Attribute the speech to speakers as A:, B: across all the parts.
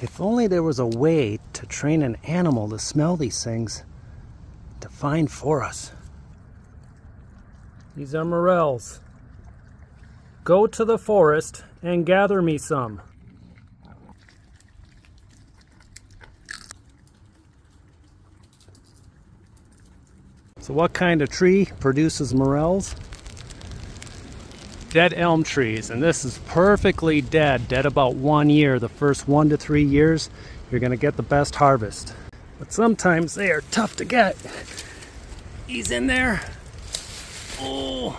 A: If only there was a way to train an animal to smell these things to find for us. These are morels. Go to the forest and gather me some. So what kind of tree produces morels? Dead elm trees, and this is perfectly dead about 1 year. The first 1 to 3 years, you're gonna get the best harvest. But sometimes they are tough to get. He's in there. Oh.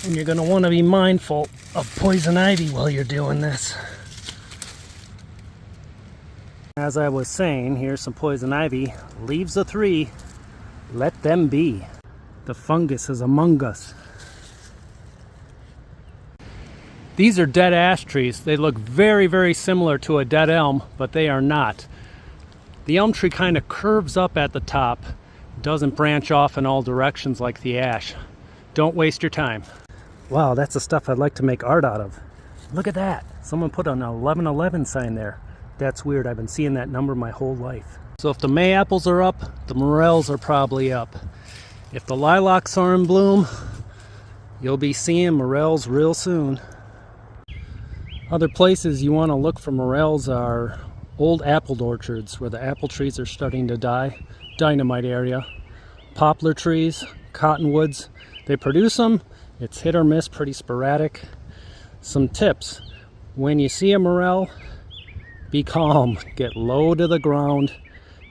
A: And you're gonna wanna be mindful of poison ivy while you're doing this. As I was saying, here's some poison ivy. Leaves of 3, let them be. The fungus is among us. These are dead ash trees. They look very, very similar to a dead elm, but they are not. The elm tree kind of curves up at the top, doesn't branch off in all directions like the ash. Don't waste your time. Wow, that's the stuff I'd like to make art out of. Look at that. Someone put an 1111 sign there. That's weird. I've been seeing that number my whole life. So if the May apples are up, the morels are probably up. If the lilacs are in bloom, you'll be seeing morels real soon. Other places you want to look for morels are old apple orchards where the apple trees are starting to die. Dynamite area. Poplar trees, cottonwoods, they produce them. It's hit or miss, pretty sporadic. Some tips. When you see a morel, be calm. Get low to the ground.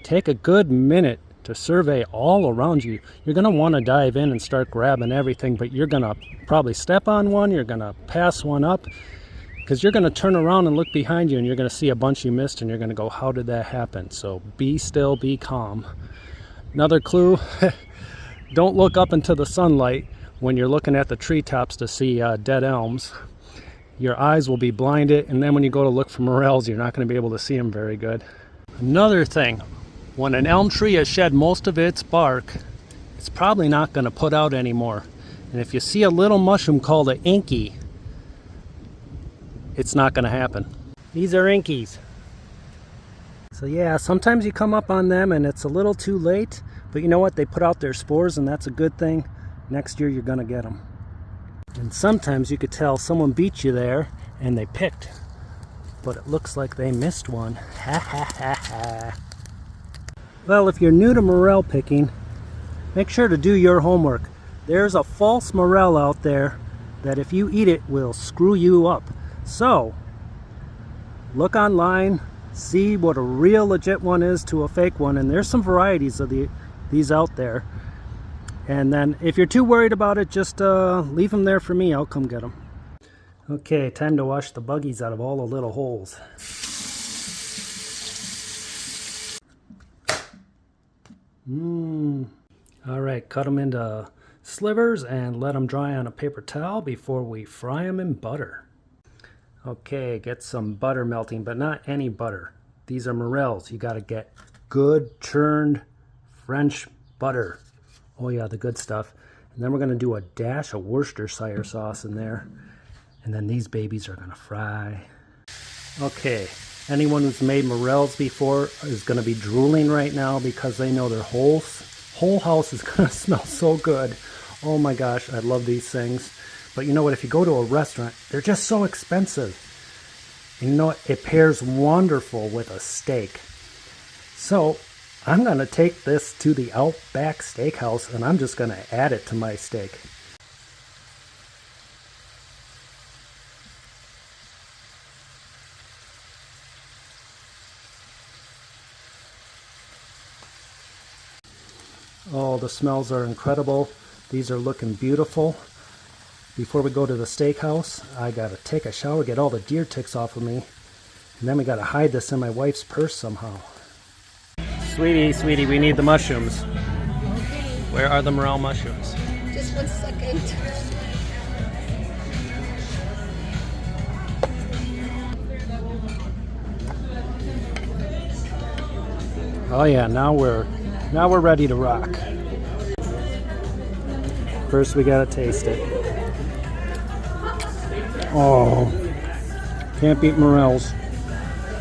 A: Take a good minute to survey all around you. You're going to want to dive in and start grabbing everything, but you're going to probably step on one, you're going to pass one up, because you're going to turn around and look behind you and you're going to see a bunch you missed and you're going to go, how did that happen? So be still, be calm. Another clue, don't look up into the sunlight when you're looking at the treetops to see dead elms. Your eyes will be blinded, and then when you go to look for morels, you're not going to be able to see them very good. Another thing, when an elm tree has shed most of its bark, it's probably not going to put out anymore. And if you see a little mushroom called an inky, it's not going to happen. These are inkies. So yeah, sometimes you come up on them and it's a little too late, but you know what? They put out their spores and that's a good thing. Next year you're going to get them. And sometimes you could tell someone beat you there and they picked, but it looks like they missed one. Ha ha ha ha. Well, if you're new to morel picking, make sure to do your homework. There's a false morel out there that if you eat it will screw you up. So, look online, see what a real legit one is to a fake one, and there's some varieties of these out there. And then if you're too worried about it, just leave them there for me. I'll come get them. Okay, time to wash the buggies out of all the little holes. Alright, cut them into slivers and let them dry on a paper towel before we fry them in butter. Okay, get some butter melting, but not any butter. These are morels. You gotta get good churned French butter. Oh yeah, the good stuff. And then we're gonna do a dash of Worcestershire sauce in there. And then these babies are gonna fry. Okay, anyone who's made morels before is gonna be drooling right now because they know their whole house is gonna smell so good. Oh my gosh, I love these things. But you know what, if you go to a restaurant, they're just so expensive. And you know what, it pairs wonderful with a steak. So I'm gonna take this to the Outback Steakhouse and I'm just gonna add it to my steak. Oh, the smells are incredible. These are looking beautiful. Before we go to the steakhouse, I gotta take a shower, get all the deer ticks off of me, and then we gotta hide this in my wife's purse somehow. Sweetie, we need the mushrooms. Where are the morel mushrooms?
B: Just 1 second.
A: Oh yeah, now we're ready to rock. First we gotta taste it. Oh, Can't beat morels.